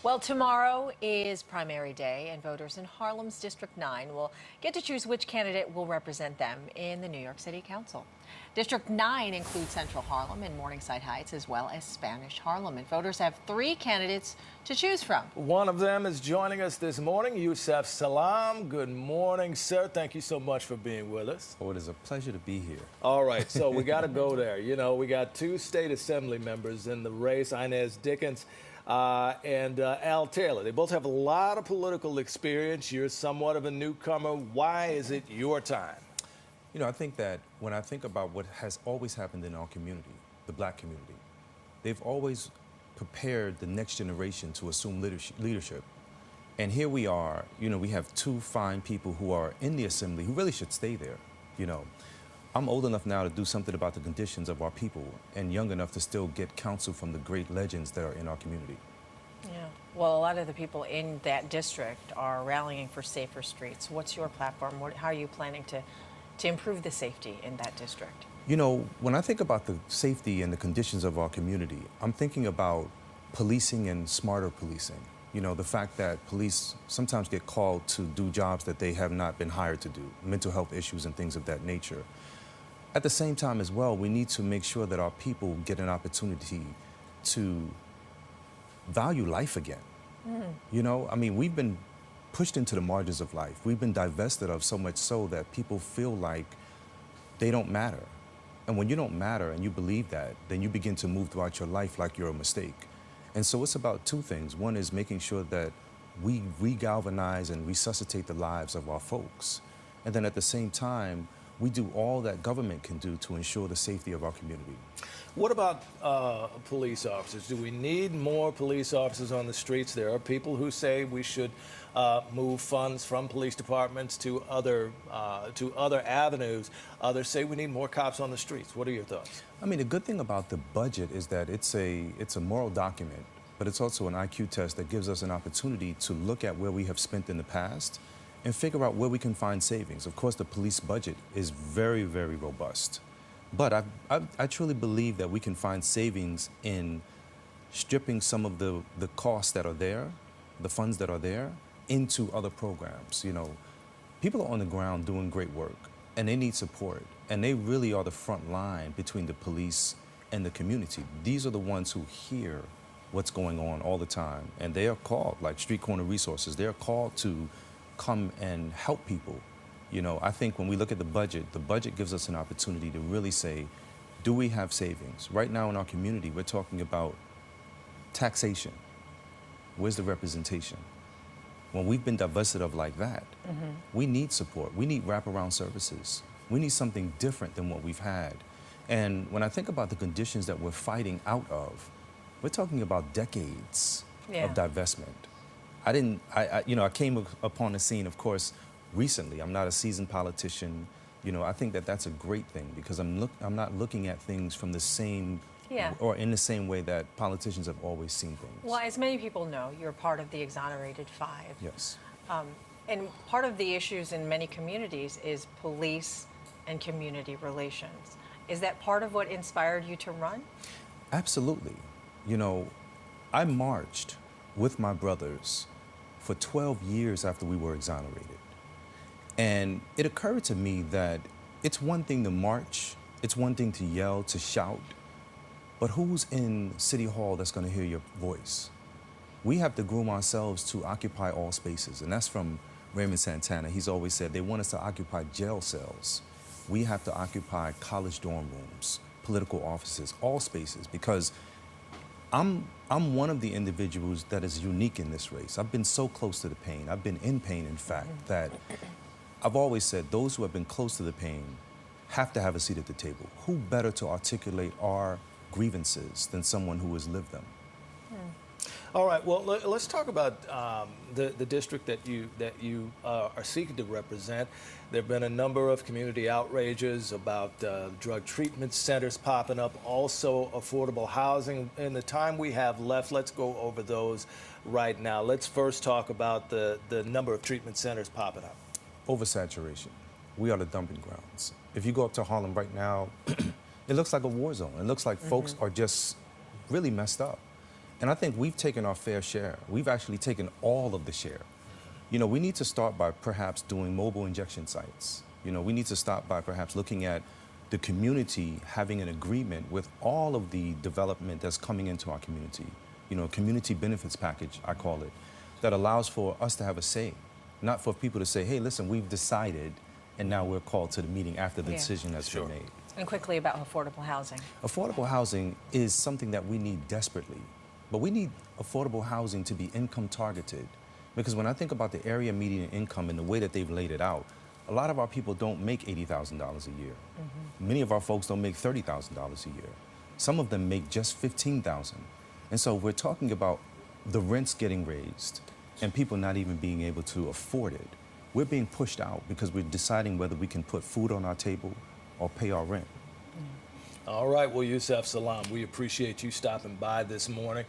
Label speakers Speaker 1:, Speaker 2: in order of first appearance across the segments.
Speaker 1: Well, tomorrow is primary day, and voters in Harlem's District 9 will get to choose which candidate will represent them in the New York City Council. District 9 includes Central Harlem and Morningside Heights, as well as Spanish Harlem. And voters have 3 candidates to choose from.
Speaker 2: One of them is joining us this morning, Yusef Salaam. Good morning, sir. Thank you so much for being with us.
Speaker 3: Oh, it is a pleasure to be here.
Speaker 2: All right, so we got to go there. You know, we got 2 state assembly members in the race, Inez Dickens and Al Taylor. They both have a lot of political experience. You're somewhat of a newcomer. Why is it your time?
Speaker 3: You know, I think that when I think about what has always happened in our community, the black community, they've always prepared the next generation to assume leadership. And here we are, you know, we have 2 fine people who are in the assembly who really should stay there. You know, I'm old enough now to do something about the conditions of our people and young enough to still get counsel from the great legends that are in our community.
Speaker 1: Yeah. Well, a lot of the people in that district are rallying for safer streets. What's your platform? How are you planning to improve the safety in that district?
Speaker 3: You know, when I think about the safety and the conditions of our community, I'm thinking about policing and smarter policing. You know, the fact that police sometimes get called to do jobs that they have not been hired to do, mental health issues and things of that nature. At the same time as well, we need to make sure that our people get an opportunity to value life again. You know, I mean, we've been pushed into the margins of life. We've been divested of so much so that people feel like they don't matter. And when you don't matter and you believe that, then you begin to move throughout your life like you're a mistake. And so it's about 2 things. One is making sure that we re-galvanize and resuscitate the lives of our folks. And then at the same time, we do all that government can do to ensure the safety of our community.
Speaker 2: What about police officers? Do we need more police officers on the streets? There are people who say we should move funds from police departments to other avenues. Others say we need more cops on the streets. What are your thoughts?
Speaker 3: I mean, the good thing about the budget is that it's a moral document, but it's also an IQ test that gives us an opportunity to look at where we have spent in the past and figure out where we can find savings. Of course, the police budget is very, very robust. But I truly believe that we can find savings in stripping some of the costs that are there, the funds that are there, into other programs. You know, people are on the ground doing great work, and they need support. And they really are the front line between the police and the community. These are the ones who hear what's going on all the time. And they are called, like Street Corner Resources, they're called to come and help people. You know, I think when we look at the budget gives us an opportunity to really say, do we have savings? Right now in our community, we're talking about taxation. Where's the representation? When we've been divested of like that, we need support. We need wraparound services. We need something different than what we've had. And when I think about the conditions that we're fighting out of, we're talking about decades of divestment. I came upon the scene, of course, recently. I'm not a seasoned politician. You know, I think that that's a great thing because I'm not looking at things from the same or in the same way that politicians have always seen things.
Speaker 1: Well, as many people know, you're part of the Exonerated Five.
Speaker 3: Yes.
Speaker 1: And part of the issues in many communities is police and community relations. Is that part of what inspired you to run?
Speaker 3: Absolutely. You know, I marched with my brothers for 12 years after we were exonerated. And it occurred to me that it's one thing to march, it's one thing to yell, to shout, but who's in City Hall that's going to hear your voice? We have to groom ourselves to occupy all spaces, and that's from Raymond Santana. He's always said they want us to occupy jail cells. We have to occupy college dorm rooms, political offices, all spaces, because I'm one of the individuals that is unique in this race. I've been so close to the pain. I've been in pain, in fact, that I've always said those who have been close to the pain have to have a seat at the table. Who better to articulate our grievances than someone who has lived them?
Speaker 2: All right. Well, let's talk about the district that you are seeking to represent. There have been a number of community outrages about drug treatment centers popping up, also affordable housing. In the time we have left, let's go over those right now. Let's first talk about the number of treatment centers popping up.
Speaker 3: Oversaturation. We are the dumping grounds. If you go up to Harlem right now, it looks like a war zone. It looks like folks are just really messed up. And I think we've taken our fair share. We've actually taken all of the share. You know, we need to start by perhaps doing mobile injection sites. You know, we need to start by perhaps looking at the community having an agreement with all of the development that's coming into our community. You know, community benefits package, I call it, that allows for us to have a say, not for people to say, hey, listen, we've decided, and now we're called to the meeting after the decision has been made.
Speaker 1: And quickly about affordable housing.
Speaker 3: Affordable housing is something that we need desperately, but we need affordable housing to be income targeted. Because when I think about the area median income and the way that they've laid it out, a lot of our people don't make $80,000 a year. Many of our folks don't make $30,000 a year. Some of them make just $15,000. And so we're talking about the rents getting raised and people not even being able to afford it. We're being pushed out because we're deciding whether we can put food on our table or pay our rent.
Speaker 2: All right, well, Yusef Salaam, we appreciate you stopping by this morning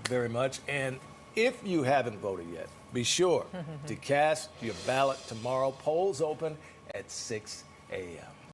Speaker 2: very much. And if you haven't voted yet, be sure to cast your ballot tomorrow. Polls open at 6 a.m.